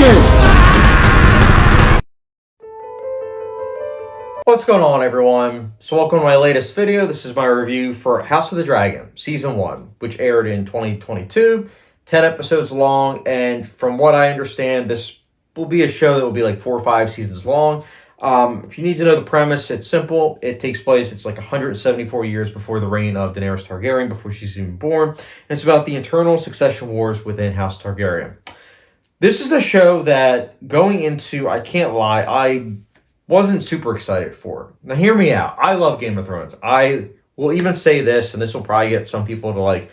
dragon! What's going on, everyone? So welcome to my latest video. This is my review for House of the Dragon, Season 1, which aired in 2022, 10 episodes long, and from what I understand, this will be a show that will be like 4 or 5 seasons long. If you need to know the premise, it's simple. It takes place, it's like 174 years before the reign of Daenerys Targaryen, before she's even born, and it's about the internal succession wars within House Targaryen. This is the show that, going into, I can't lie, I wasn't super excited for. Now hear me out. I love Game of Thrones. I will even say this, and this will probably get some people to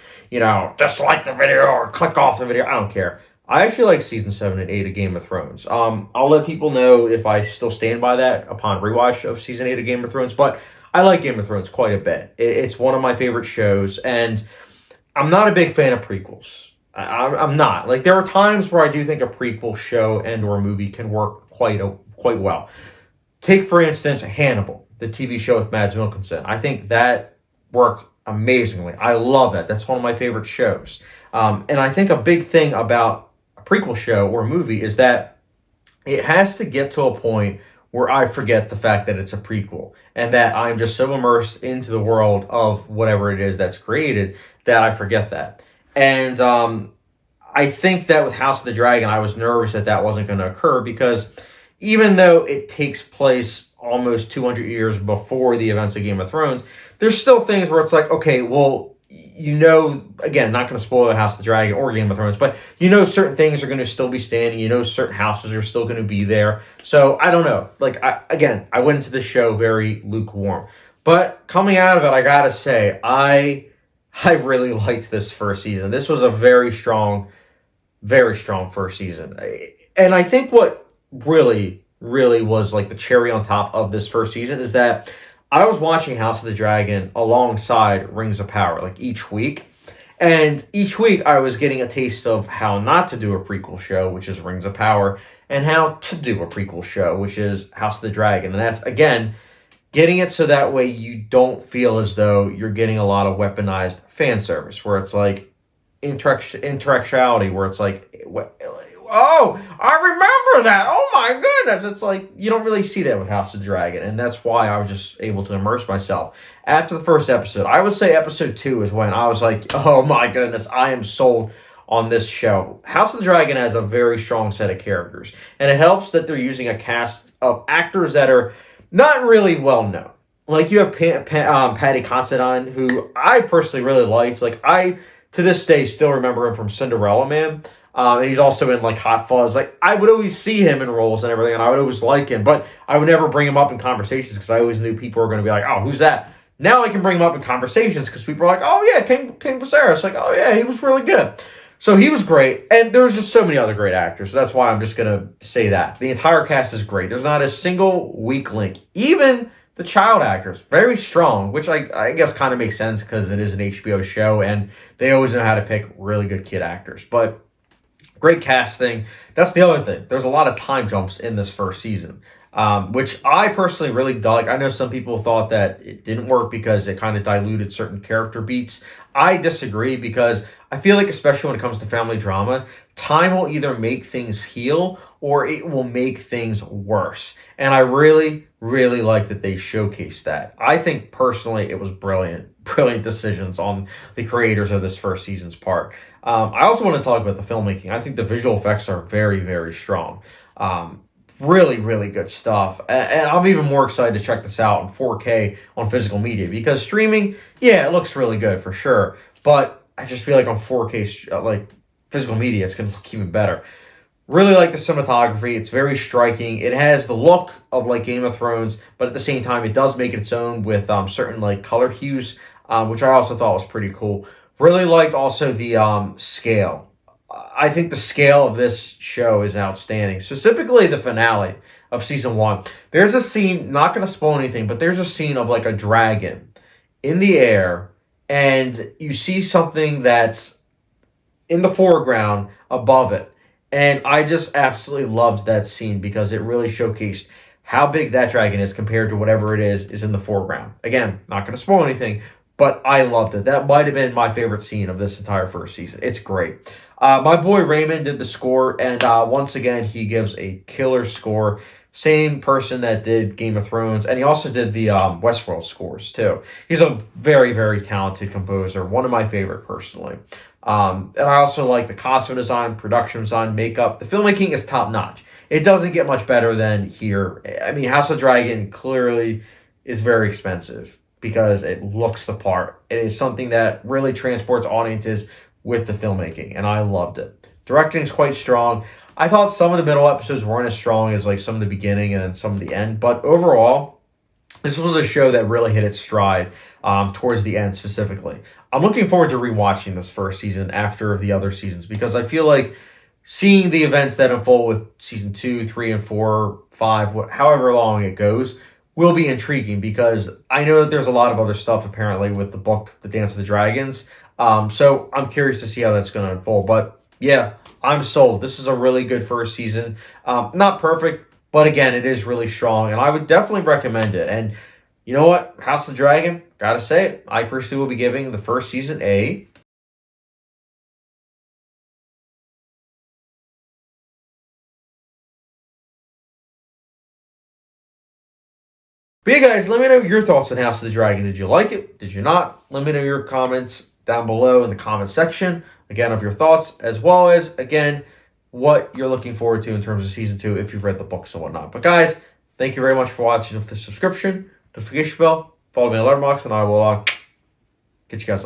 dislike the video or click off the video. I don't care. I actually like season 7 and 8 of Game of Thrones. I'll let people know if I still stand by that upon rewatch of season 8 of Game of Thrones, but I like Game of Thrones quite a bit. It's one of my favorite shows, and I'm not a big fan of prequels. I'm not. Like, there are times where I do think a prequel show and or movie can work quite well. Take, for instance, Hannibal, the TV show with Mads Mikkelsen. I think that worked amazingly. I love that. That's one of my favorite shows. And I think a big thing about a prequel show or movie is that it has to get to a point where I forget the fact that it's a prequel and that I'm just so immersed into the world of whatever it is that's created that I forget that. And I think that with House of the Dragon, I was nervous that that wasn't going to occur because even though it takes place almost 200 years before the events of Game of Thrones, there's still things where it's like, okay, well, again, not going to spoil House of the Dragon or Game of Thrones, but certain things are going to still be standing. Certain houses are still going to be there. So I don't know. I went into the show very lukewarm. But coming out of it, I got to say, I really liked this first season. This was a very strong first season. And I think what really was like the cherry on top of this first season is that I was watching House of the Dragon alongside Rings of Power, like each week. And each week I was getting a taste of how not to do a prequel show, which is Rings of Power, and how to do a prequel show, which is House of the Dragon. And that's, again, getting it so that way you don't feel as though you're getting a lot of weaponized fan service, where it's like interactuality, where it's like, oh, I remember that. Oh my goodness. It's like, you don't really see that with House of the Dragon. And that's why I was just able to immerse myself. After the first episode, I would say episode 2 is when I was like, oh my goodness, I am sold on this show. House of the Dragon has a very strong set of characters. And it helps that they're using a cast of actors that are not really well known. Like, you have Paddy Considine, who I personally really liked. Like, I, to this day, still remember him from Cinderella Man. And he's also in, like, Hot Fuzz. Like, I would always see him in roles and everything, and I would always like him. But I would never bring him up in conversations because I always knew people were going to be like, oh, who's that? Now I can bring him up in conversations because people are like, oh, yeah, King Viserys. Like, oh, yeah, he was really good. So he was great. And there was just so many other great actors. So that's why I'm just going to say that. The entire cast is great. There's not a single weak link. Even the child actors, very strong, which I guess kind of makes sense because it is an HBO show, and they always know how to pick really good kid actors. But great casting. That's the other thing. There's a lot of time jumps in this first season, which I personally really dug. I know some people thought that it didn't work because it kind of diluted certain character beats. I disagree because I feel like, especially when it comes to family drama, time will either make things heal or it will make things worse. And I really, really like that they showcased that. I think personally it was brilliant decisions on the creators of this first season's part. I also want to talk about the filmmaking. I think the visual effects are very, very strong. Really, really good stuff. And I'm even more excited to check this out in 4K on physical media because streaming, yeah, it looks really good for sure. But I just feel like on 4K, like physical media, it's going to look even better. Really like the cinematography. It's very striking. It has the look of like Game of Thrones, but at the same time, it does make it its own with certain like color hues, which I also thought was pretty cool. Really liked also the scale. I think the scale of this show is outstanding, specifically the finale of season 1. There's a scene, not going to spoil anything, but there's a scene of like a dragon in the air, and you see something that's in the foreground above it. And I just absolutely loved that scene because it really showcased how big that dragon is compared to whatever it is in the foreground. Again, not going to spoil anything, but I loved it. That might have been my favorite scene of this entire first season. It's great. My boy Raymond did the score, and once again, he gives a killer score. Same person that did Game of Thrones, and he also did the Westworld scores too. He's a very, very talented composer, one of my favorite personally. And I also like the costume design, production design, makeup. The filmmaking is top notch. It doesn't get much better than here. I mean, House of Dragon clearly is very expensive because it looks the part. It is something that really transports audiences with the filmmaking, and I loved it. Directing is quite strong. I thought some of the middle episodes weren't as strong as like some of the beginning and then some of the end, but overall, this was a show that really hit its stride towards the end specifically. I'm looking forward to rewatching this first season after the other seasons because I feel like seeing the events that unfold with season 2, 3, and 4, 5, however long it goes, will be intriguing because I know that there's a lot of other stuff apparently with the book, The Dance of the Dragons. So I'm curious to see how that's going to unfold. But yeah, I'm sold. This is a really good first season. Not perfect, but again, it is really strong, and I would definitely recommend it. And you know what? House of the Dragon, gotta say it, I personally will be giving the first season a. But yeah, guys, let me know your thoughts on House of the Dragon. Did you like it? Did you not? Let me know your comments down below in the comment section, again, of your thoughts, as well as, again, what you're looking forward to in terms of season 2 if you've read the books and whatnot. But guys, thank you very much for watching. With the subscription, notification bell, follow me on Letterboxd, and I will catch you guys later.